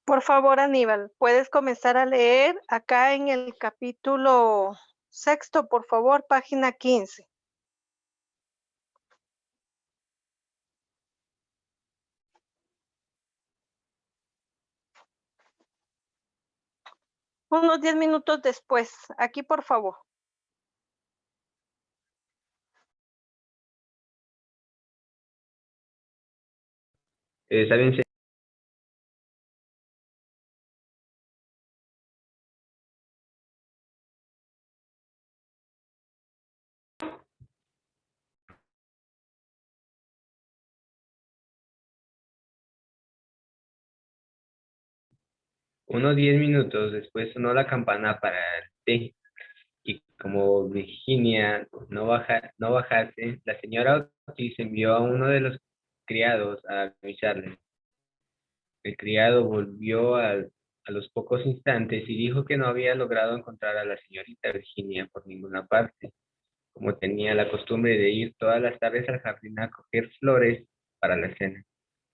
Por favor, Aníbal, puedes comenzar a leer acá en el capítulo sexto, por favor, página 15. Unos 10 minutos después, aquí, por favor. Está bien, unos 10 minutos después sonó la campana para el té, y como Virginia no bajase, la señora Ortiz envió a uno de los criados a avisarle. El criado volvió a los pocos instantes y dijo que no había logrado encontrar a la señorita Virginia por ninguna parte, como tenía la costumbre de ir todas las tardes al jardín a coger flores para la cena.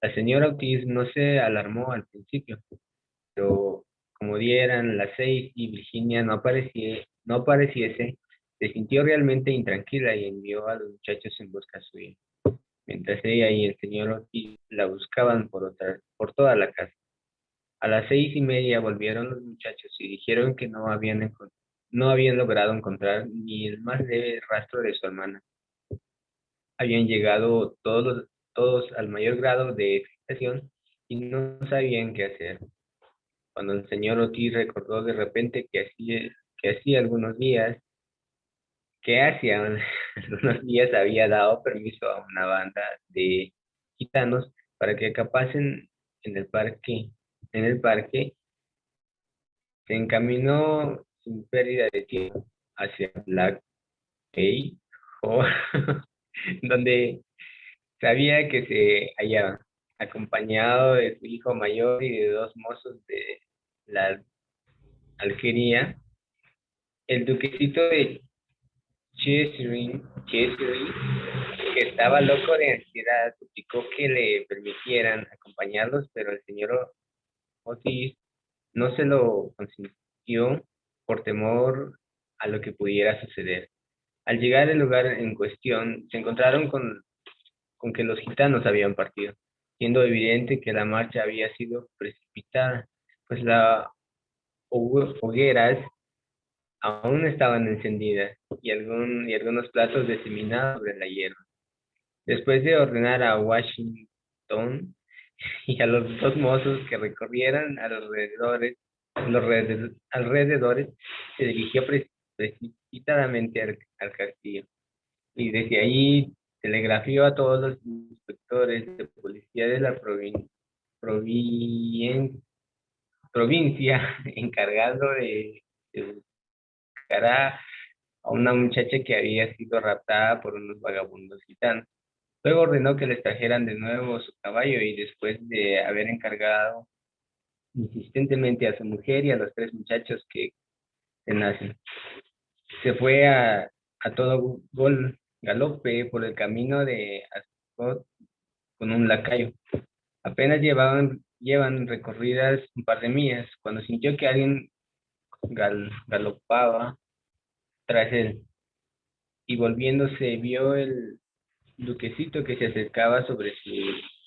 La señora Ortiz no se alarmó al principio, pero como dieran las 6 y Virginia no apareciese, se sintió realmente intranquila y envió a los muchachos en busca suya, mientras ella y el señor Ortiz la buscaban por toda la casa. A las 6:30 volvieron los muchachos y dijeron que no habían logrado encontrar ni el más leve rastro de su hermana. Habían llegado todos al mayor grado de excitación y no sabían qué hacer. Cuando el señor Ortiz recordó de repente que hacía algunos días, que hacía algunos días había dado permiso a una banda de gitanos para que acampasen en el parque, se encaminó sin pérdida de tiempo hacia Black Bay Hall, donde sabía que se hallaba, acompañado de su hijo mayor y de dos mozos de la alquería. El duquecito de Cheshire, que estaba loco de ansiedad, suplicó que le permitieran acompañarlos, pero el señor Otis no se lo consintió por temor a lo que pudiera suceder. Al llegar al lugar en cuestión, se encontraron con que los gitanos habían partido, siendo evidente que la marcha había sido precipitada, pues las hogueras aún estaban encendidas y algunos platos diseminados sobre la hierba. Después de ordenar a Washington y a los dos mozos que recorrieran alrededores, se dirigió precipitadamente al castillo y desde allí telegrafió a todos los inspectores de policía de la provin- provincia encargando de buscar a una muchacha que había sido raptada por unos vagabundos gitanos. Luego ordenó que les trajeran de nuevo su caballo y después de haber encargado insistentemente a su mujer y a los tres muchachos que se nacen, se fue a todo galope por el camino de Ascot con un lacayo. Apenas llevan recorridas un par de millas cuando sintió que alguien galopaba tras él, y volviéndose vio el duquecito que se acercaba sobre su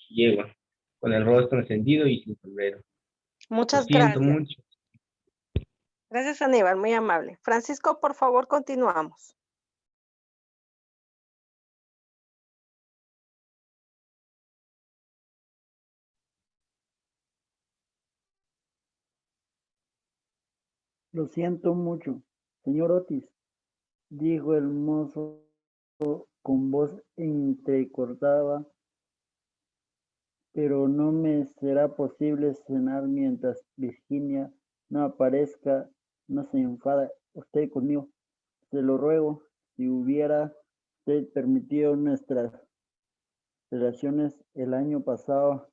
yegua, con el rostro encendido y sin sombrero. Lo Muchas siento gracias. mucho. Gracias, Aníbal, muy amable. Francisco, por favor, continuamos. Lo siento mucho, señor Otis, dijo el mozo con voz entrecortada, pero no me será posible cenar mientras Virginia no aparezca. No se enfada usted conmigo. Se lo ruego, si hubiera usted permitido nuestras relaciones el año pasado,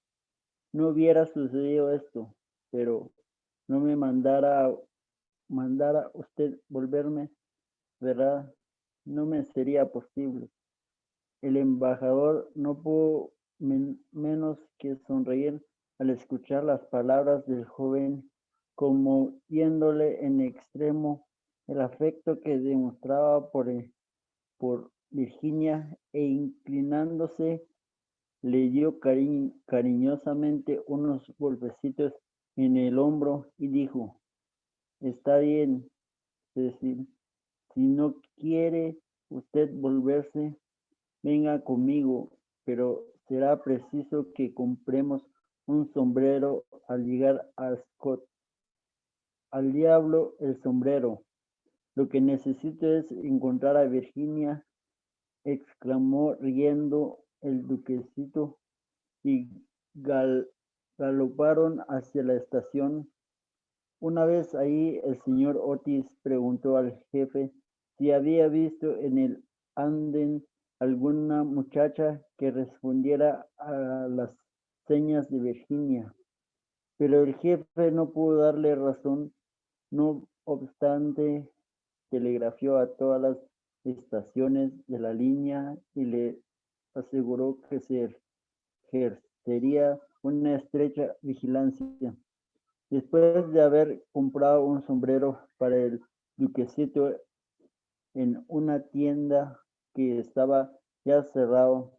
no hubiera sucedido esto, pero no me mandara usted volverme, ¿verdad? No me sería posible. El embajador no pudo menos que sonreír al escuchar las palabras del joven, conmoviéndole en extremo el afecto que demostraba por Virginia, e inclinándose, le dio cariñosamente unos golpecitos en el hombro y dijo: está bien, Cecil, si no quiere usted volverse, venga conmigo, pero será preciso que compremos un sombrero al llegar a Scott. Al diablo el sombrero. Lo que necesito es encontrar a Virginia, exclamó riendo el duquesito, y galoparon hacia la estación. Una vez ahí, el señor Otis preguntó al jefe si había visto en el andén alguna muchacha que respondiera a las señas de Virginia, pero el jefe no pudo darle razón. No obstante, telegrafió a todas las estaciones de la línea y le aseguró que se ejercería una estrecha vigilancia. Después de haber comprado un sombrero para el duquesito en una tienda que estaba ya cerrado,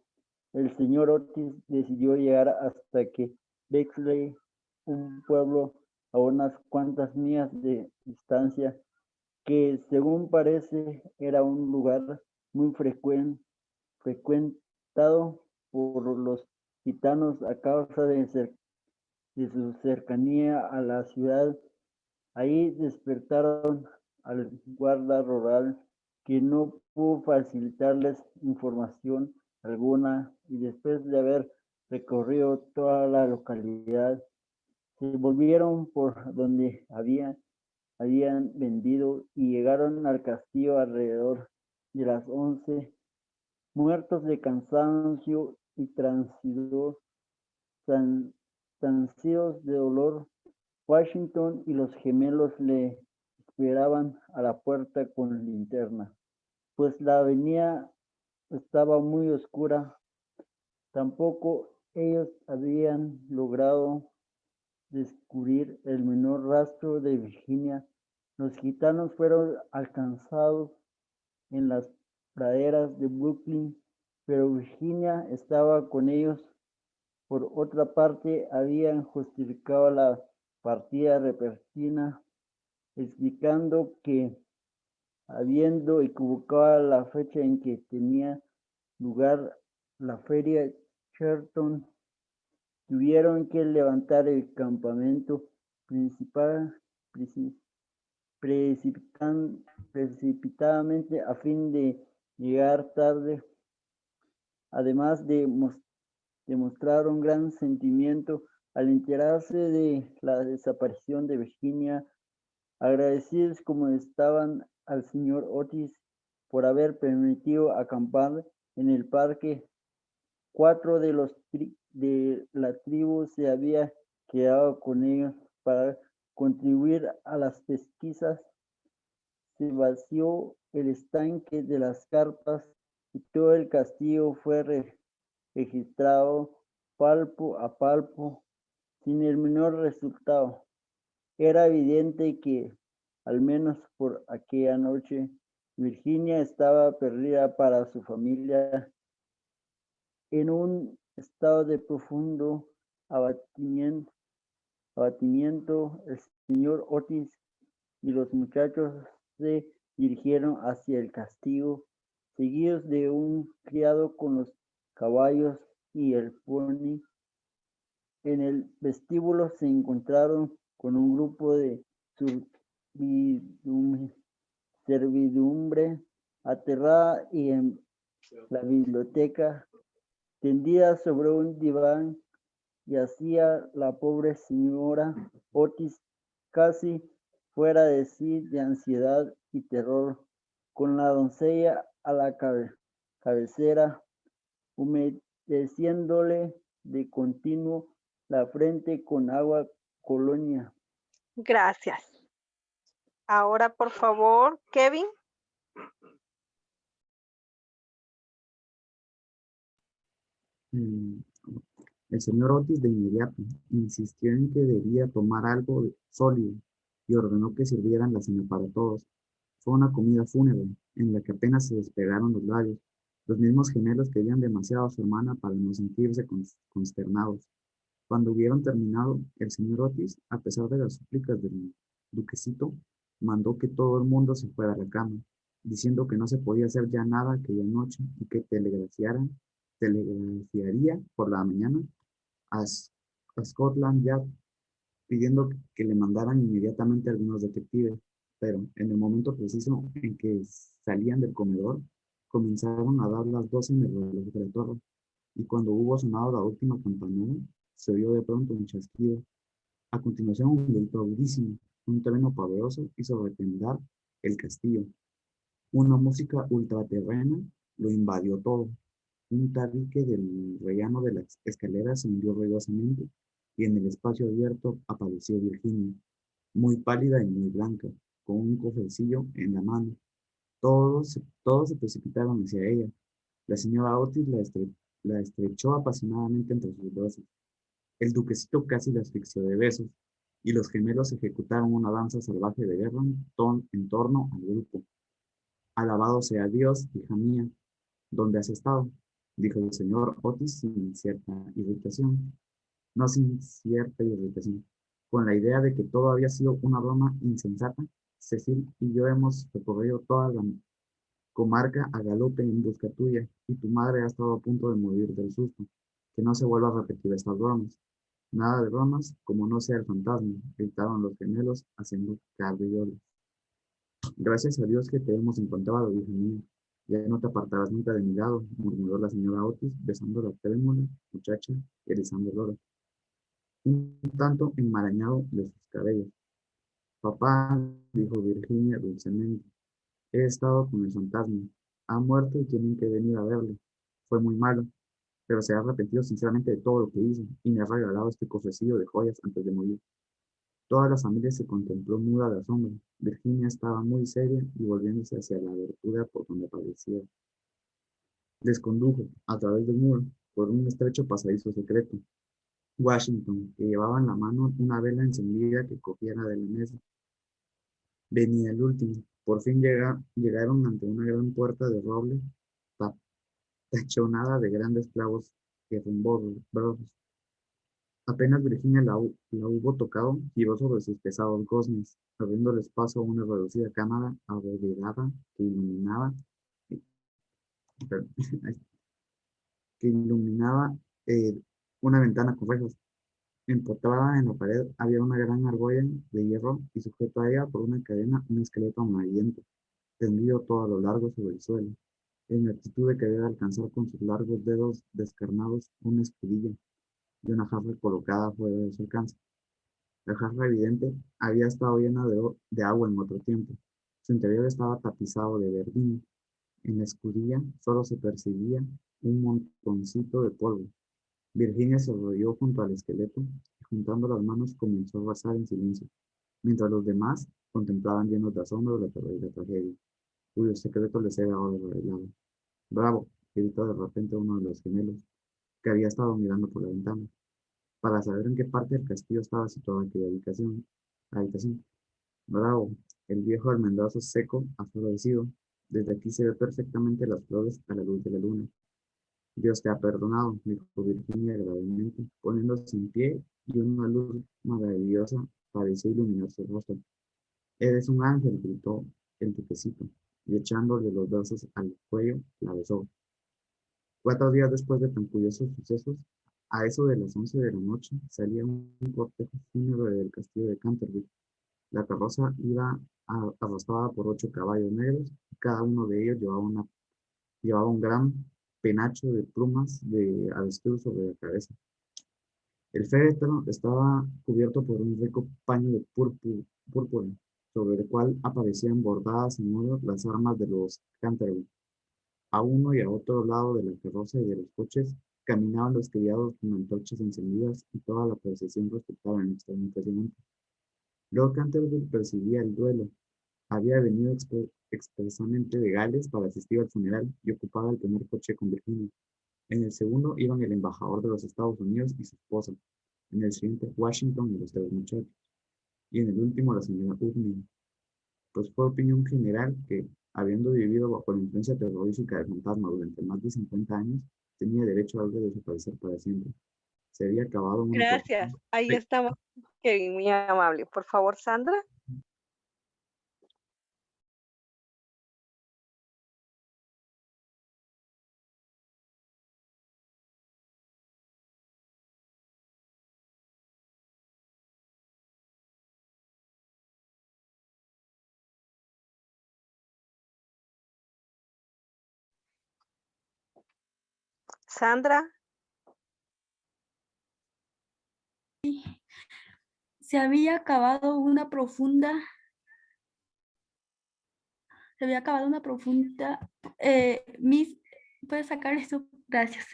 el señor Otis decidió llegar hasta que Bexley, un pueblo a unas cuantas millas de distancia, que según parece era un lugar muy frecuentado por los gitanos a causa de su cercanía a la ciudad. Ahí despertaron al guarda rural, que no pudo facilitarles información alguna, y después de haber recorrido toda la localidad, se volvieron por donde habían vendido y llegaron al castillo alrededor de las 11, muertos de cansancio y transidos de dolor. Washington y los gemelos le esperaban a la puerta con linterna, pues la avenida estaba muy oscura. Tampoco ellos habían logrado descubrir el menor rastro de Virginia. Los gitanos fueron alcanzados en las praderas de Brooklyn, pero Virginia estaba con ellos. Por otra parte, habían justificado la partida repentina, explicando que, habiendo equivocado la fecha en que tenía lugar la feria Cherton, tuvieron que levantar el campamento principal precipitadamente a fin de llegar tarde. Además demostraron gran sentimiento al enterarse de la desaparición de Virginia, agradecidos como estaban al señor Otis por haber permitido acampar en el parque. 4 de la tribu se había quedado con ellos para contribuir a las pesquisas. Se vació el estanque de las carpas y todo el castillo fue registrado palpo a palpo, sin el menor resultado. Era evidente que, al menos por aquella noche, Virginia estaba perdida para su familia. En un estado de profundo abatimiento, el señor Otis y los muchachos se dirigieron hacia el castillo, seguidos de un criado con los caballos y el pony. En el vestíbulo se encontraron con un grupo de servidumbre aterrada, y en la biblioteca, tendida sobre un diván, yacía la pobre señora Otis, casi fuera de sí de ansiedad y terror, con la doncella a la cabecera, humedeciéndole de continuo la frente con agua colonia. Gracias. Ahora, por favor, Kevin. El señor Otis de inmediato insistió en que debía tomar algo sólido y ordenó que sirvieran la cena para todos. Fue una comida fúnebre, en la que apenas se despegaron los labios. Los mismos gemelos querían demasiado a su hermana para no sentirse consternados. Cuando hubieron terminado, el señor Otis, a pesar de las súplicas del duquesito, mandó que todo el mundo se fuera a la cama, diciendo que no se podía hacer ya nada aquella noche y que telegrafiaría por la mañana a, a Scotland Yard pidiendo que le mandaran inmediatamente algunos detectives, pero en el momento preciso en que salían del comedor, comenzaron a dar las 12 en el reloj de la torre, y cuando hubo sonado la última campanada, se oyó de pronto un chasquido. A continuación, un grito agudísimo, un trueno poderoso hizo retemblar el castillo. Una música ultraterrena lo invadió todo. Un tabique del rellano de las escaleras se hundió ruidosamente y en el espacio abierto apareció Virginia, muy pálida y muy blanca, con un cofrecillo en la mano. Todos se precipitaron hacia ella. La señora Otis la estrechó apasionadamente entre sus brazos. El duquesito casi la asfixió de besos, y los gemelos ejecutaron una danza salvaje de guerra en torno al grupo. Alabado sea Dios, hija mía, ¿dónde has estado?, dijo el señor Otis sin cierta irritación. No sin cierta irritación. Con la idea de que todo había sido una broma insensata, Cecil y yo hemos recorrido toda la comarca a galope en busca tuya, y tu madre ha estado a punto de morir del susto. Que no se vuelva a repetir estas bromas. Nada de bromas, como no sea el fantasma, gritaron los gemelos haciendo cabriolas. Gracias a Dios que te hemos encontrado, hija mía. Ya no te apartarás nunca de mi lado, murmuró la señora Otis, besando la trémula muchacha y erizando el oro, un tanto enmarañado de sus cabellos. Papá, dijo Virginia dulcemente, he estado con el fantasma. Ha muerto y tienen que venir a verlo. Fue muy malo, pero se ha arrepentido sinceramente de todo lo que hizo y me ha regalado este cofrecillo de joyas antes de morir. Toda la familia se contempló muda de asombro. Virginia estaba muy seria y volviéndose hacia la abertura por donde aparecía. Les condujo, a través del muro, por un estrecho pasadizo secreto. Washington, que llevaba en la mano una vela encendida que cogiera de la mesa. Venía el último. Por fin llegaron ante una gran puerta de roble tachonada de grandes clavos herrumbosos. Apenas Virginia la hubo tocado, giró sobre sus pesados goznes, abriéndoles paso a una reducida cámara abovedada que iluminaba, que iluminaba eh, una ventana con rejas. Empotrada en la pared había una gran argolla de hierro y sujeto a ella por una cadena un esqueleto amarillento, tendido todo a lo largo sobre el suelo, en la actitud de querer alcanzar con sus largos dedos descarnados una escudilla y una jarra colocada fuera de su alcance. La jarra evidente había estado llena de agua en otro tiempo. Su interior estaba tapizado de verdín. En la escudilla solo se percibía un montoncito de polvo. Virginia se arrodilló junto al esqueleto y juntando las manos comenzó a rezar en silencio, mientras los demás contemplaban llenos de asombro la terrible tragedia, cuyo secreto les era ahora revelado. ¡Bravo!, gritó de repente uno de los gemelos, que había estado mirando por la ventana, para saber en qué parte del castillo estaba situada aquella habitación. ¡Bravo! El viejo almendrazo seco ha florecido. Desde aquí se ve perfectamente las flores a la luz de la luna. Dios te ha perdonado, dijo Virginia gravemente, poniéndose en pie, y una luz maravillosa pareció iluminar su rostro. Eres un ángel, gritó el duquesito, y echándole los brazos al cuello, la besó. 4 días después de tan curiosos sucesos, a eso de las 11 de la noche, salía un cortejo fúnebre del castillo de Canterbury. La carroza iba arrastrada por 8 caballos negros, y cada uno de ellos llevaba un gran penacho de plumas de avestruz sobre la cabeza. El féretro estaba cubierto por un rico paño de púrpura, sobre el cual aparecían bordadas en oro las armas de los Canterbury. A uno y a otro lado de la carroza y de los coches caminaban los criados con antorchas encendidas y toda la procesión resultaba en extremo impresionante. Lord Canterbury percibía el duelo. Había venido expresamente de Gales para asistir al funeral y ocupaba el primer coche con Virginia. En el segundo iban el embajador de los Estados Unidos y su esposa. En el siguiente, Washington y los tres muchachos. Y en el último, la señora Ubney. Pues fue opinión general que, habiendo vivido bajo la influencia terrorífica del fantasma durante más de 50 años, tenía derecho a algo de desaparecer para siempre. Se había acabado una Gracias. Ahí Sí. estamos. Kevin, muy amable. Por favor, Sandra. Sandra. Se había acabado una profunda, Miss, ¿puedes sacar eso? Gracias.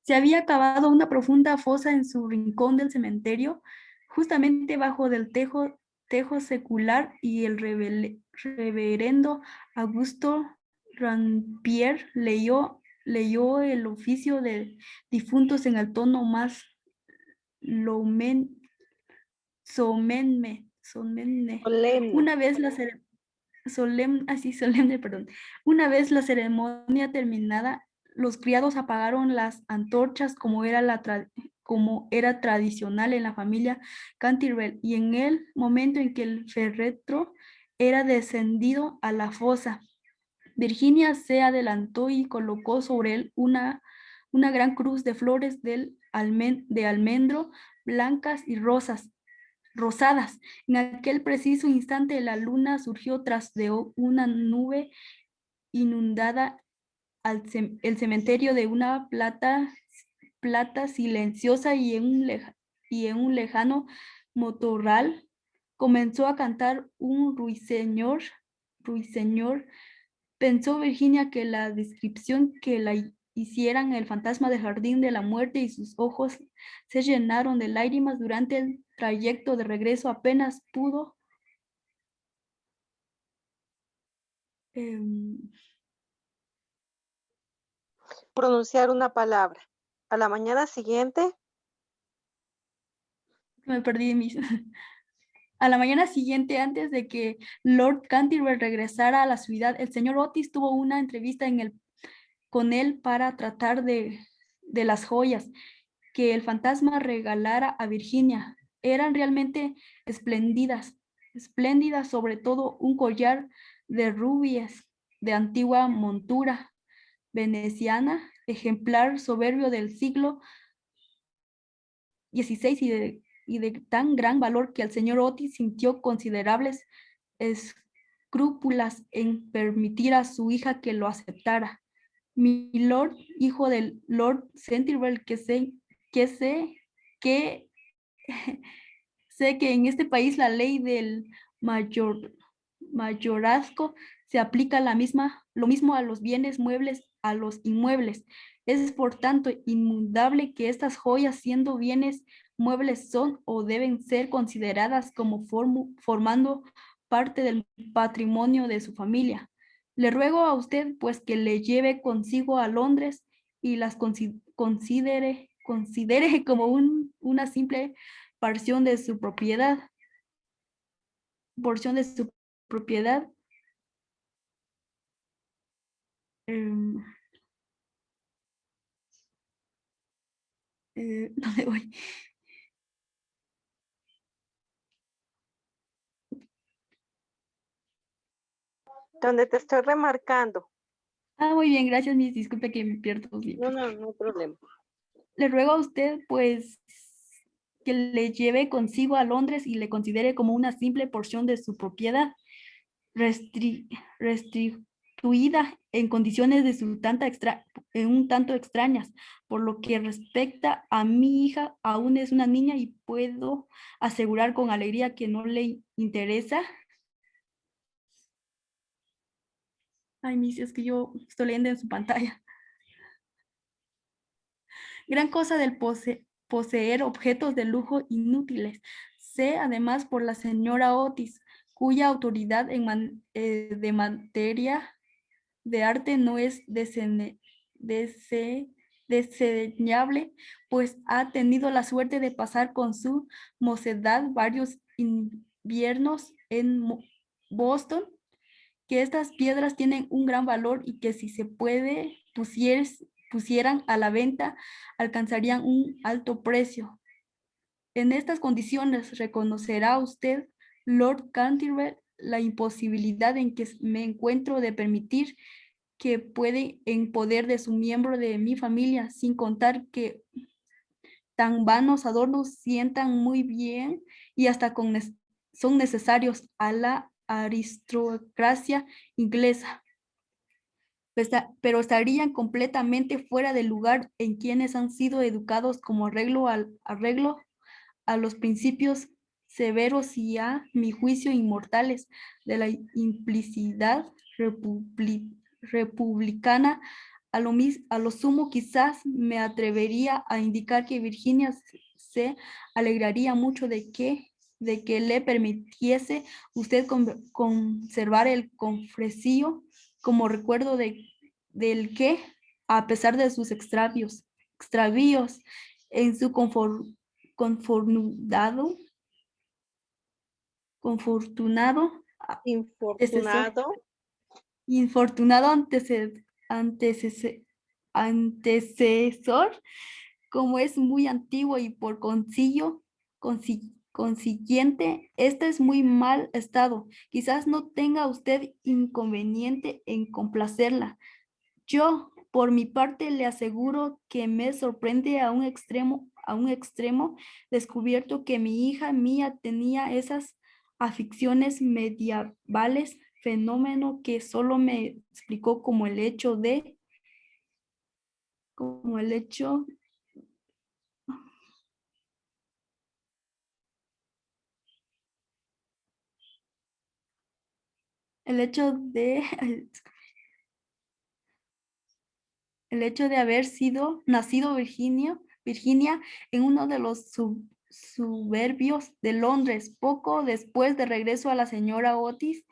Se había acabado una profunda fosa en su rincón del cementerio, justamente bajo del tejo secular, y el reverendo Augusto Rampier leyó el oficio de difuntos en el tono más solemne. Solemne. Una vez la solemne, perdón. Una vez la ceremonia terminada, los criados apagaron las antorchas como era tradicional en la familia Canterville, y en el momento en que el féretro era descendido a la fosa, Virginia se adelantó y colocó sobre él una gran cruz de flores de almendro, blancas y rosadas. En aquel preciso instante la luna surgió tras de una nube inundada el cementerio de una plata silenciosa, y en un lejano motorral comenzó a cantar un ruiseñor. Pensó Virginia que la descripción que la hicieran el fantasma del jardín de la muerte, y sus ojos se llenaron de lágrimas durante el trayecto de regreso. Apenas pudo Pronunciar una palabra. A la mañana siguiente. me perdí A la mañana siguiente, antes de que Lord Canterville regresara a la ciudad, el señor Otis tuvo una entrevista con él para tratar de las joyas que el fantasma regalara a Virginia. Eran realmente espléndidas, sobre todo un collar de rubíes de antigua montura veneciana, ejemplar soberbio del siglo XVI, y de tan gran valor que el señor Otis sintió considerables escrúpulas en permitir a su hija que lo aceptara. Mi lord, hijo del Lord Centerville, que sé que en este país la ley del mayorazgo se aplica lo mismo a los bienes muebles, a los inmuebles. Es por tanto inmudable que estas joyas, siendo bienes muebles, son o deben ser consideradas como formando parte del patrimonio de su familia. Le ruego a usted, pues, que le lleve consigo a Londres y las considere como una simple porción de su propiedad. ¿Dónde voy? Donde te estoy remarcando. Muy bien, gracias, Miss. Disculpe que me pierdo siempre. No hay problema. Le ruego a usted, pues, que le lleve consigo a Londres y le considere como una simple porción de su propiedad, restituida en condiciones un tanto extrañas. Por lo que respecta a mi hija, aún es una niña, y puedo asegurar con alegría que no le interesa. Ay, Miss, es que yo estoy leyendo en su pantalla. Gran cosa del poseer objetos de lujo inútiles. Sé además por la señora Otis, cuya autoridad de materia de arte no es desdeñable, pues ha tenido la suerte de pasar con su mocedad varios inviernos en Boston, que estas piedras tienen un gran valor y que si se puede pusieran a la venta, alcanzarían un alto precio. En estas condiciones, ¿reconocerá usted, Lord Canterville, la imposibilidad en que me encuentro de permitir que puede en poder de su miembro de mi familia, sin contar que tan vanos adornos sientan muy bien y hasta son necesarios a la aristocracia inglesa, pero estarían completamente fuera de lugar en quienes han sido educados como arreglo a los principios severos y a mi juicio inmortales de la implicidad republicana. A lo sumo quizás me atrevería a indicar que Virginia se alegraría mucho de que le permitiese usted conservar el confesio como recuerdo del que, a pesar de sus extravíos en su confortunado antecesor, Infortunado. infortunado antecesor, como es muy antiguo y por consiguiente, este es muy mal estado. Quizás no tenga usted inconveniente en complacerla. Yo, por mi parte, le aseguro que me sorprende a un extremo descubierto que mi hija mía tenía esas aficiones medievales, fenómeno que solo me explicó como el hecho de, el hecho de haber nacido Virginia en uno de los suburbios de Londres, poco después de regreso a la señora Otis.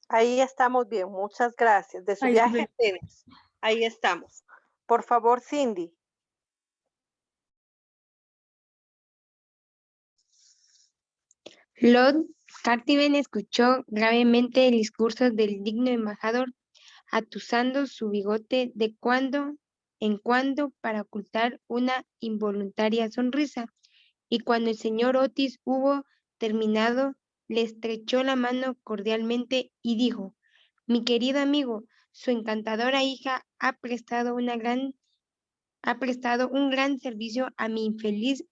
Ahí estamos bien, muchas gracias. De su Ay, viaje disculpe. a Atenas. Ahí estamos. Por favor, Cindy. Lord Cartiven escuchó gravemente el discurso del digno embajador, atusando su bigote de cuando en cuando para ocultar una involuntaria sonrisa, y cuando el señor Otis hubo terminado, le estrechó la mano cordialmente y dijo: Mi querido amigo, su encantadora hija ha prestado un gran servicio a mi infeliz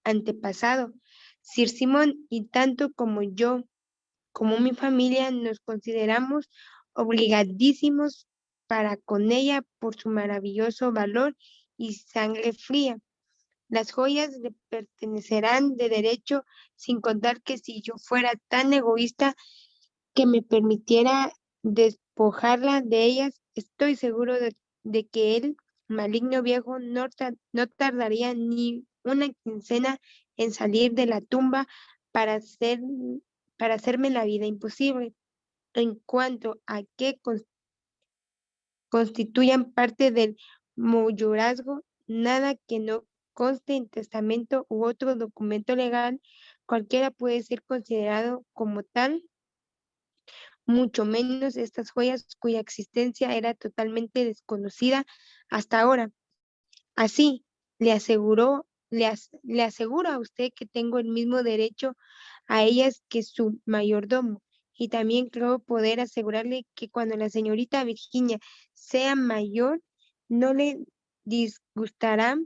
antepasado, Sir Simón, y tanto como yo, como mi familia, nos consideramos obligadísimos para con ella por su maravilloso valor y sangre fría. Las joyas le pertenecerán de derecho, sin contar que si yo fuera tan egoísta que me permitiera despojarla de ellas, estoy seguro de que el maligno viejo no tardaría ni una quincena en salir de la tumba para para hacerme la vida imposible. En cuanto a que constituyan parte del mayorazgo, nada que no conste en testamento u otro documento legal, cualquiera puede ser considerado como tal, mucho menos estas joyas cuya existencia era totalmente desconocida hasta ahora. Así, le aseguro a usted que tengo el mismo derecho a ellas que su mayordomo. Y también creo poder asegurarle que cuando la señorita Virginia sea mayor, no le disgustará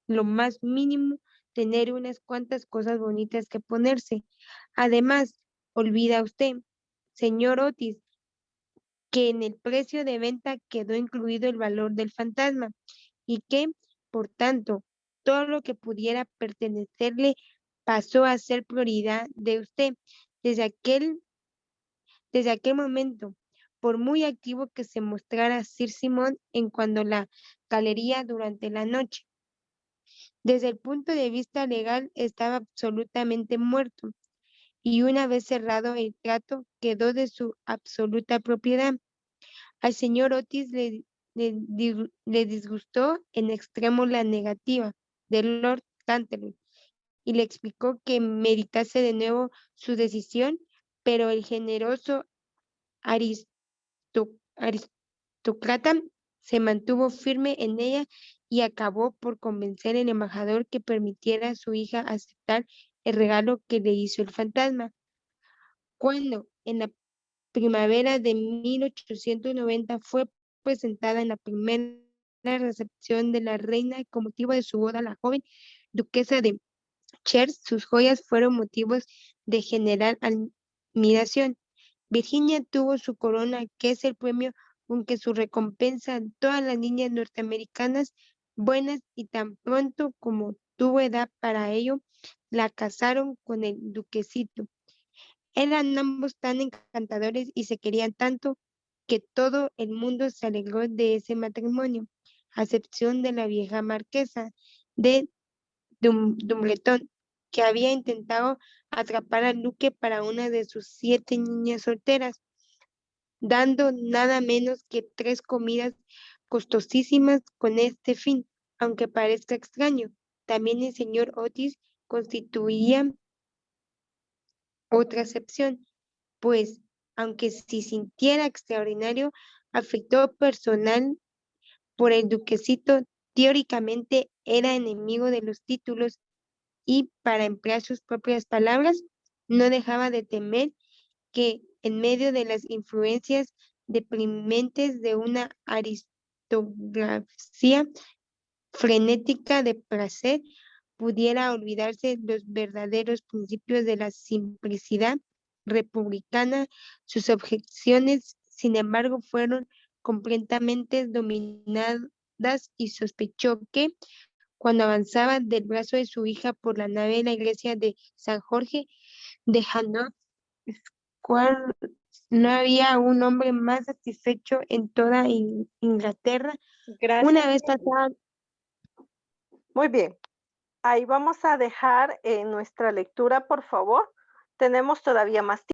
lo más mínimo tener unas cuantas cosas bonitas que ponerse. Además, olvida usted, señor Otis, que en el precio de venta quedó incluido el valor del fantasma y que, por tanto, todo lo que pudiera pertenecerle pasó a ser prioridad de usted desde desde aquel momento, por muy activo que se mostrara Sir Simón en cuando la galería durante la noche. Desde el punto de vista legal estaba absolutamente muerto. y una vez cerrado el trato quedó de su absoluta propiedad. Al señor Otis le disgustó en extremo la negativa de Lord Canterville y le explicó que meditase de nuevo su decisión, pero el generoso aristócrata se mantuvo firme en ella y acabó por convencer al embajador que permitiera a su hija aceptar el regalo que le hizo el fantasma. Cuando en la primavera de 1890 fue presentada en la primera recepción de la reina con motivo de su boda, la joven duquesa de Chers, sus joyas fueron motivos de general admiración. Virginia tuvo su corona, que es el premio con que su recompensa todas las niñas norteamericanas buenas, y tan pronto como tuvo edad para ello, la casaron con el duquesito. Eran ambos tan encantadores y se querían tanto que todo el mundo se alegró de ese matrimonio, a excepción de la vieja marquesa de Dumbleton, que había intentado atrapar al duque para una de sus 7 niñas solteras, dando nada menos que 3 comidas costosísimas con este fin. Aunque parezca extraño, también el señor Otis constituía otra excepción, pues, aunque se sintiera extraordinario, afecto personal por el duquesito, teóricamente era enemigo de los títulos y, para emplear sus propias palabras, no dejaba de temer que en medio de las influencias deprimentes de una aristocracia frenética de placer, pudiera olvidarse los verdaderos principios de la simplicidad republicana. Sus objeciones, sin embargo, fueron completamente dominadas y sospechó que, cuando avanzaba del brazo de su hija por la nave de la iglesia de San Jorge de Hanover Square, no había un hombre más satisfecho en toda Inglaterra. Gracias. Una vez pasada. Muy bien. Ahí vamos a dejar nuestra lectura, por favor. Tenemos todavía más tiempo.